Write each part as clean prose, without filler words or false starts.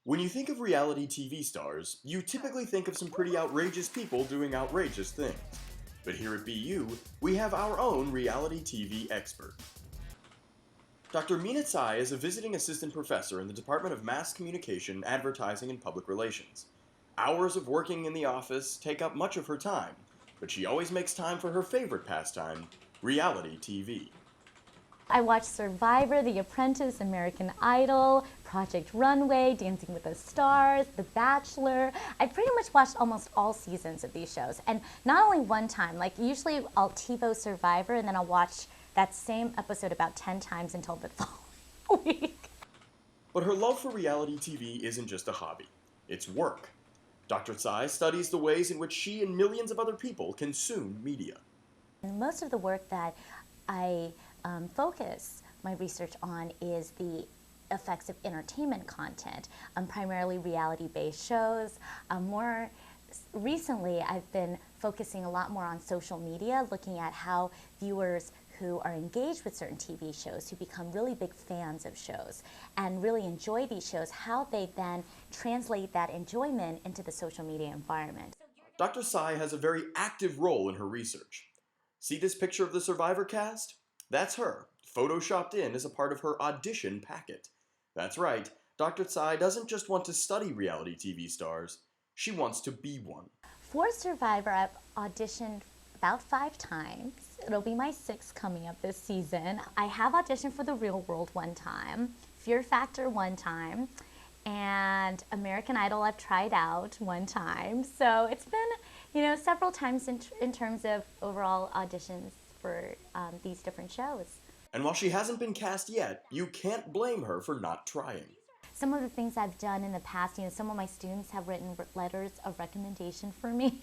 When you think of reality TV stars, you typically think of some pretty outrageous people doing outrageous things. But here at BU, we have our own reality TV expert. Dr. Mina Tsay is a visiting assistant professor in the Department of Mass Communication, Advertising, and Public Relations. Hours of working in the office take up much of her time, but she always makes time for her favorite pastime, reality TV. I watched Survivor, The Apprentice, American Idol, Project Runway, Dancing with the Stars, The Bachelor. I pretty much watched almost all seasons of these shows. And not only one time, like usually I'll TiVo Survivor and then I'll watch that same episode about 10 times until the following week. But her love for reality TV isn't just a hobby, it's work. Dr. Tsay studies the ways in which she and millions of other people consume media. And most of the work that I focus my research on is the effects of entertainment content, primarily reality-based shows. More recently, I've been focusing a lot more on social media, looking at how viewers who are engaged with certain TV shows, who become really big fans of shows and really enjoy these shows, how they then translate that enjoyment into the social media environment. Dr. Tsay has a very active role in her research. See this picture of the Survivor cast? That's her, photoshopped in as a part of her audition packet. That's right, Dr. Tsay doesn't just want to study reality TV stars, she wants to be one. For Survivor, I've auditioned about 5 times. It'll be my 6th coming up this season. I have auditioned for The Real World one time, Fear Factor one time, and American Idol I've tried out one time. So it's been, several times in terms of overall auditions for these different shows. And while she hasn't been cast yet, you can't blame her for not trying. Some of the things I've done in the past, some of my students have written letters of recommendation for me.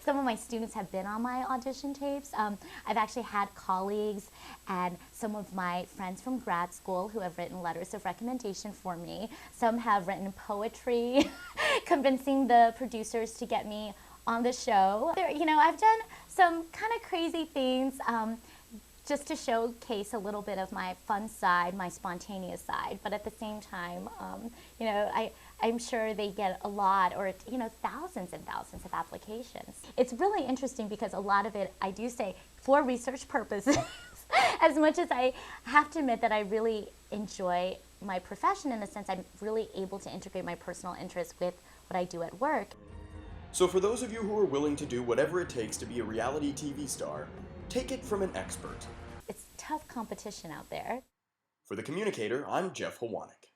Some of my students have been on my audition tapes. I've actually had colleagues and some of my friends from grad school who have written letters of recommendation for me. Some have written poetry, convincing the producers to get me on the show. I've done some kind of crazy things just to showcase a little bit of my fun side, my spontaneous side. But at the same time, I'm sure they get a lot or, thousands and thousands of applications. It's really interesting because a lot of it, I do say, for research purposes, as much as I have to admit that I really enjoy my profession in the sense I'm really able to integrate my personal interests with what I do at work. So for those of you who are willing to do whatever it takes to be a reality TV star, take it from an expert. It's tough competition out there. For The Communicator, I'm Jeff Hawanik.